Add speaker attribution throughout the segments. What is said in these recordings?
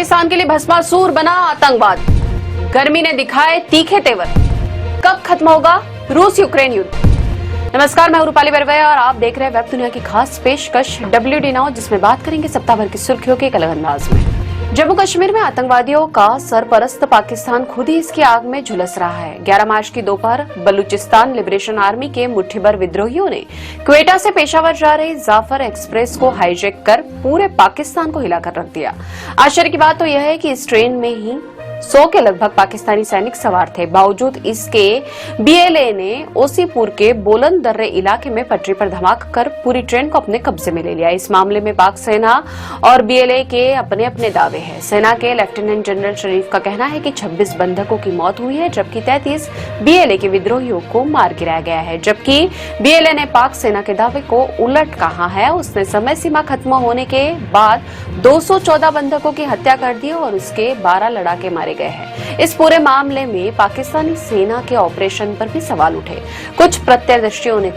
Speaker 1: पाकिस्तान के लिए भस्मासुर बना आतंकवाद, गर्मी ने दिखाए तीखे तेवर, कब खत्म होगा रूस यूक्रेन युद्ध। नमस्कार, मैं रूपाली बरवे और आप देख रहे हैं वेब दुनिया की खास पेशकश WD नाउ, जिसमें बात करेंगे सप्ताह भर की सुर्खियों के एक अलग अंदाज में। जम्मू कश्मीर में आतंकवादियों का सरपरस्त पाकिस्तान खुद ही इसकी आग में झुलस रहा है। 11 मार्च की दोपहर बलूचिस्तान लिबरेशन आर्मी के मुट्ठीभर विद्रोहियों ने क्वेटा से पेशावर जा रही जाफर एक्सप्रेस को हाईजैक कर पूरे पाकिस्तान को हिलाकर रख दिया। आश्चर्य की बात तो यह है कि इस ट्रेन में ही 100 के लगभग पाकिस्तानी सैनिक सवार थे। बावजूद इसके BLA ने ओसीपुर के बोलन दर्रे इलाके में पटरी पर धमाका कर पूरी ट्रेन को अपने कब्जे में ले लिया। इस मामले में पाक सेना और BLA के अपने अपने दावे हैं। सेना के लेफ्टिनेंट जनरल शरीफ का कहना है कि 26 बंधकों की मौत हुई है, जबकि 33 BLA के विद्रोहियों को मार गिराया गया है। जबकि BLA ने पाक सेना के दावे को उलट कहा है। उसने समय सीमा खत्म होने के बाद 214 बंधकों की हत्या कर दी और उसके 12 लड़ाके मारे गए हैं। इस पूरे मामले में पाकिस्तानी सेना के ऑपरेशन पर भी सवाल उठे। कुछ प्रत्यक्षदर्शियों ने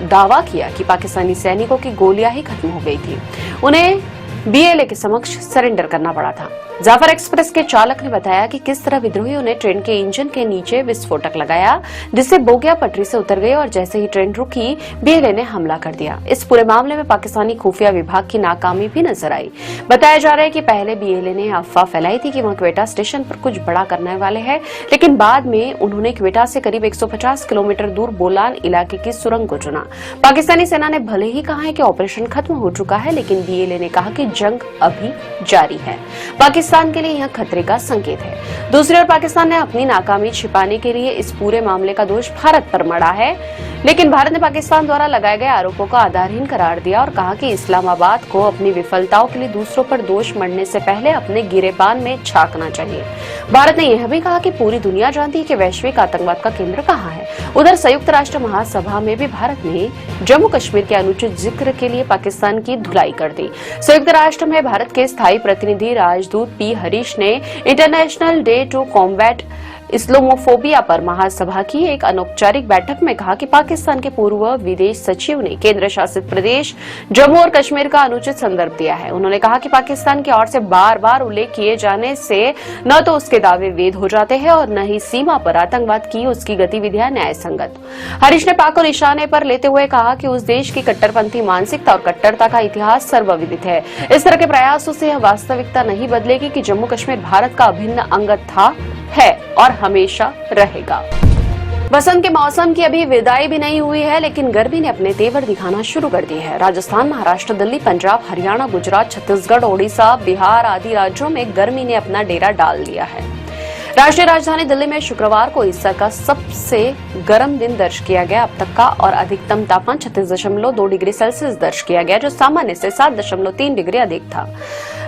Speaker 1: दावा किया कि पाकिस्तानी सैनिकों की गोलियां ही खत्म हो गई थी, उन्हें BLA के समक्ष सरेंडर करना पड़ा था। जाफर एक्सप्रेस के चालक ने बताया कि किस तरह विद्रोहियों ने ट्रेन के इंजन के नीचे विस्फोटक लगाया, जिससे बोगियां पटरी से उतर गई और जैसे ही ट्रेन रुकी BLA ने हमला कर दिया। इस पूरे मामले में पाकिस्तानी खुफिया विभाग की नाकामी भी नजर आई। बताया जा रहा है कि पहले BLA ने अफवाह फैलाई थी कि वह क्वेटा स्टेशन पर कुछ बड़ा करने वाले हैं, लेकिन बाद में उन्होंने क्वेटा से करीब 150 किलोमीटर दूर बोलान इलाके की सुरंग को चुना। पाकिस्तानी सेना ने भले ही कहा है कि ऑपरेशन खत्म हो चुका है, लेकिन BLA ने कहा कि जंग अभी जारी है। पाकिस्तान के लिए यह खतरे का संकेत है। दूसरी ओर पाकिस्तान ने अपनी नाकामी छिपाने के लिए इस पूरे मामले का दोष भारत पर मढ़ा है, लेकिन भारत ने पाकिस्तान द्वारा लगाए गए आरोपों को आधारहीन करार दिया और कहा कि इस्लामाबाद को अपनी विफलताओं के लिए दूसरों पर दोष मढ़ने से पहले अपने गिरेबान में झांकना चाहिए। भारत ने यह भी कहा कि पूरी दुनिया जानती है कि वैश्विक आतंकवाद का केंद्र कहाँ है। उधर संयुक्त राष्ट्र महासभा में भी भारत ने जम्मू कश्मीर के अनुचित जिक्र के लिए पाकिस्तान की धुलाई कर दी। संयुक्त राष्ट्र में भारत के स्थायी प्रतिनिधि राजदूत P हरीश ने international day to combat Islamophobia पर महासभा की एक अनौपचारिक बैठक में कहा कि पाकिस्तान के पूर्व विदेश सचिव ने केंद्र शासित प्रदेश जम्मू और कश्मीर का अनुचित संदर्भ दिया है। उन्होंने कहा कि पाकिस्तान की ओर से बार बार उल्लेख किए जाने से न तो उसके दावे वेद हो जाते हैं और न ही सीमा पर आतंकवाद की उसकी गतिविधियां न्याय संगत। हरीश ने पाक को निशाने पर लेते हुए कहा कि उस देश की कट्टरपंथी मानसिकता और कट्टरता का इतिहास सर्वविदित है। इस तरह के प्रयासों से यह वास्तविकता नहीं बदलेगी कि जम्मू कश्मीर भारत का अभिन्न अंग था, है और हमेशा रहेगा। बसंत के मौसम की अभी विदाई भी नहीं हुई है, लेकिन गर्मी ने अपने तेवर दिखाना शुरू कर दिए है। राजस्थान, महाराष्ट्र, दिल्ली, पंजाब, हरियाणा, गुजरात, छत्तीसगढ़, ओडिशा, बिहार आदि राज्यों में गर्मी ने अपना डेरा डाल दिया है। राष्ट्रीय राजधानी दिल्ली में शुक्रवार को इस साल का सबसे गर्म दिन दर्ज किया गया। अब तक का और अधिकतम तापमान 36.2 डिग्री सेल्सियस दर्ज किया गया, जो सामान्य से 7.3 डिग्री अधिक था।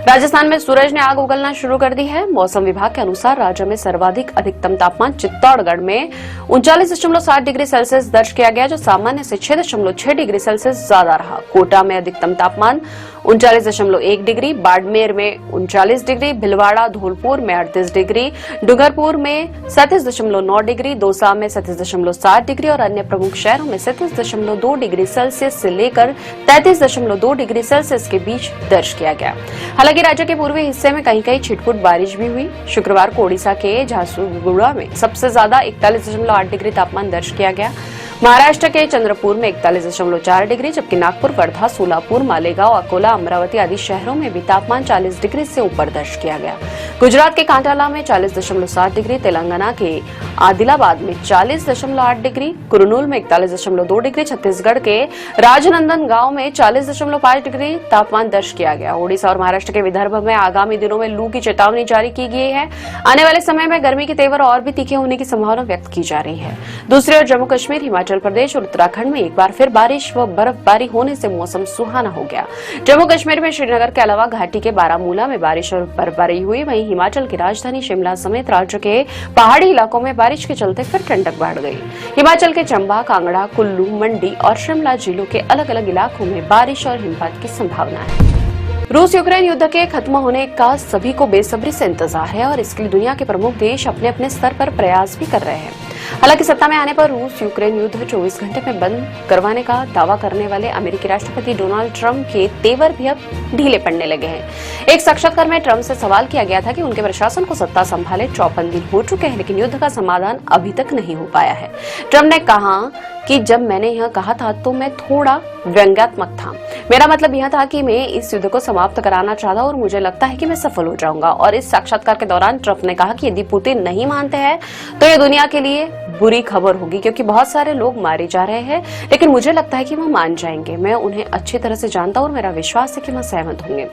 Speaker 1: राजस्थान में सूरज ने आग उगलना शुरू कर दी है। मौसम विभाग के अनुसार राज्य में सर्वाधिक अधिकतम तापमान चित्तौड़गढ़ में 39.7 डिग्री सेल्सियस दर्ज किया गया, जो सामान्य से 6.6 डिग्री सेल्सियस ज्यादा रहा। कोटा में अधिकतम तापमान 39.1 डिग्री, बाड़मेर में 39 डिग्री, भिलवाड़ा धौलपुर में 38 डिग्री, डूंगरपुर में 37.9 डिग्री, दौसा में 37.7 डिग्री और अन्य प्रमुख शहरों में 37.2 डिग्री सेल्सियस से लेकर 33.2 डिग्री सेल्सियस के बीच दर्ज किया गया। हालांकि राज्य के पूर्वी हिस्से में कहीं कहीं छिटपुट बारिश भी हुई। शुक्रवार को ओडिशा के झारसुगुड़ा में सबसे ज्यादा 41.8 डिग्री तापमान दर्ज किया गया। महाराष्ट्र के चंद्रपुर में 41.4 डिग्री, जबकि नागपुर, वर्धा, सोलापुर, मालेगांव, अकोला, अमरावती आदि शहरों में भी तापमान 40 डिग्री से ऊपर दर्ज किया गया। गुजरात के कांटाला में 40.7 डिग्री, तेलंगाना के आदिलाबाद में 40.8 डिग्री, कुरनूल में 41.2 डिग्री, छत्तीसगढ़ के राजनंदनगांव में 40.5 डिग्री तापमान दर्ज किया गया। ओडिशा और महाराष्ट्र के विदर्भ में आगामी दिनों में लू की चेतावनी जारी की गई है। आने वाले समय में गर्मी के तेवर और भी तीखे होने की संभावना व्यक्त की जा रही है। दूसरी ओर जम्मू कश्मीर, हिमाचल प्रदेश और उत्तराखंड में एक बार फिर बारिश व बर्फबारी होने से मौसम सुहाना हो गया। जम्मू कश्मीर में श्रीनगर के अलावा घाटी के बारामूला में बारिश और बर्फबारी हुई। वहीं हिमाचल की राजधानी शिमला समेत राज्य के पहाड़ी इलाकों में बारिश के चलते फिर ठंडक बढ़ गई। हिमाचल के चंबा, कांगड़ा, कुल्लू, मंडी और शिमला जिलों के अलग अलग इलाकों में बारिश और हिमपात की संभावना है। रूस यूक्रेन युद्ध के खत्म होने का सभी को बेसब्री से इंतजार है और इसके लिए दुनिया के प्रमुख देश अपने अपने स्तर पर प्रयास भी कर रहे हैं। हालांकि सत्ता में आने पर रूस यूक्रेन युद्ध 24 घंटे में बंद करवाने का दावा करने वाले अमेरिकी राष्ट्रपति डोनाल्ड ट्रंप के तेवर भी अब ढीले पड़ने लगे हैं। एक साक्षात्कार में ट्रंप से सवाल किया गया था कि उनके प्रशासन को सत्ता संभाले 54 दिन हो चुके हैं, लेकिन युद्ध का समाधान अभी तक नहीं हो पाया है। ट्रंप ने कहा कि जब मैंने यह कहा था तो मैं थोड़ा व्यंग्यात्मक था। मेरा मतलब यह था कि मैं इस युद्ध को समाप्त कराना चाहता और मुझे लगता है कि मैं सफल हो जाऊंगा। और इस साक्षात्कार के दौरान ट्रंप ने कहा कि यदि पुतिन नहीं मानते हैं तो यह दुनिया के लिए बुरी खबर होगी, क्योंकि बहुत सारे लोग मारे जा रहे हैं, लेकिन मुझे लगता है कि वो मान जाएंगे। मैं उन्हें अच्छी तरह से जानता हूं और मेरा विश्वास है कि वो सहमत होंगे।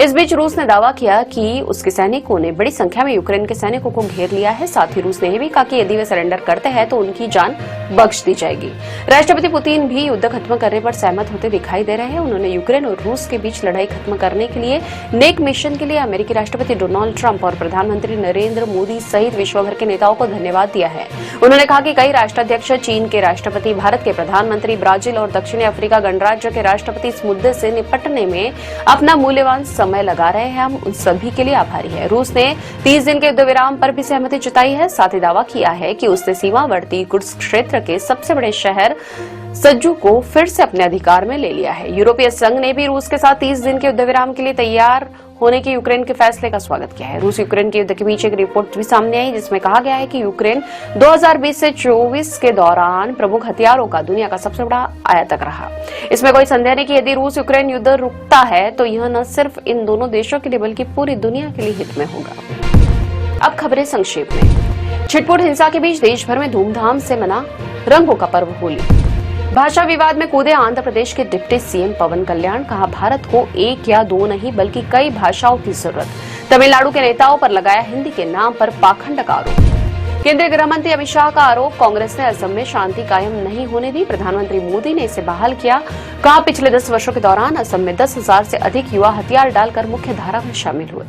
Speaker 1: इस बीच रूस ने दावा किया कि उसके सैनिकों ने बड़ी संख्या में यूक्रेन के सैनिकों को घेर लिया है। साथ ही रूस ने यह भी कहा कि यदि वे सरेंडर करते हैं तो उनकी जान बख्श दी जाएगी। राष्ट्रपति पुतिन भी युद्ध खत्म करने पर सहमत होते दिखाई दे रहे हैं। उन्होंने यूक्रेन और रूस के बीच लड़ाई खत्म करने के लिए नेक मिशन के लिए अमेरिकी राष्ट्रपति डोनाल्ड ट्रंप और प्रधानमंत्री नरेंद्र मोदी सहित विश्व भर के नेताओं को धन्यवाद दिया है। उन्होंने कहा कि कई राष्ट्राध्यक्ष, चीन के राष्ट्रपति, भारत के प्रधानमंत्री, ब्राजील और दक्षिणी अफ्रीका गणराज्य के राष्ट्रपति इस मुद्दे से निपटने में अपना मूल्यवान समय लगा रहे हैं। हम उन सभी के लिए आभारी हैं। रूस ने 30 दिन के युद्ध विराम पर भी सहमति जताई है। साथ ही दावा किया है कि उसने सीमावर्ती कुर्स्क क्षेत्र के सबसे बड़े शहर सज्जू को फिर से अपने अधिकार में ले लिया है। यूरोपीय संघ ने भी रूस के साथ 30 दिन के युद्ध विराम के लिए तैयार होने के यूक्रेन के फैसले का स्वागत किया है। रूस यूक्रेन के युद्ध के बीच एक रिपोर्ट भी सामने आई जिसमें कहा गया है कि यूक्रेन 2020 से 24 के दौरान प्रमुख हथियारों का दुनिया का सबसे बड़ा आयातक रहा। इसमें कोई संदेह नहीं कि यदि रूस यूक्रेन युद्ध रुकता है तो यह न सिर्फ इन दोनों देशों के लिए बल्कि पूरी दुनिया के लिए हित में होगा। अब खबरें संक्षेप में। छिटपुट हिंसा के बीच देश भर में धूमधाम से मना रंगों का पर्व होली। भाषा विवाद में कूदे आंध्र प्रदेश के डिप्टी सीएम पवन कल्याण। कहा, भारत को एक या दो नहीं बल्कि कई भाषाओं की जरूरत। तमिलनाडु के नेताओं पर लगाया हिंदी के नाम पर पाखंड का आरोप। केंद्रीय गृह मंत्री अमित शाह का आरोप, कांग्रेस ने असम में शांति कायम नहीं होने दी, प्रधानमंत्री मोदी ने इसे बहाल किया। कहा, पिछले 10 वर्षों के दौरान असम में 10,000 से अधिक युवा हथियार डालकर मुख्य धारा में शामिल हुए।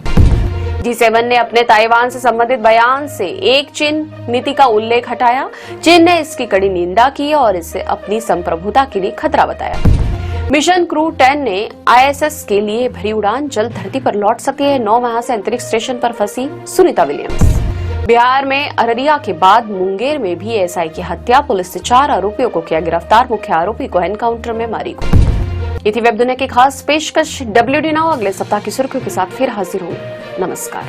Speaker 1: G7 ने अपने ताइवान से संबंधित बयान से एक चीन नीति का उल्लेख हटाया। चीन ने इसकी कड़ी निंदा की और इसे अपनी संप्रभुता के लिए खतरा बताया। मिशन क्रू 10 ने ISS के लिए भरी उड़ान, जल्द धरती पर लौट सकती है। 9 माह से अंतरिक्ष स्टेशन पर फंसी सुनीता विलियम्स। बिहार में अररिया के बाद मुंगेर में भी एसआई की हत्या, पुलिस ने 4 आरोपियों को किया गिरफ्तार। मुख्य आरोपी को एनकाउंटर में मारी गई। ये थी वेब दुनिया की खास पेशकश। WD नाउ अगले सप्ताह की सुर्खियों के साथ फिर हाजिर हूँ। नमस्कार।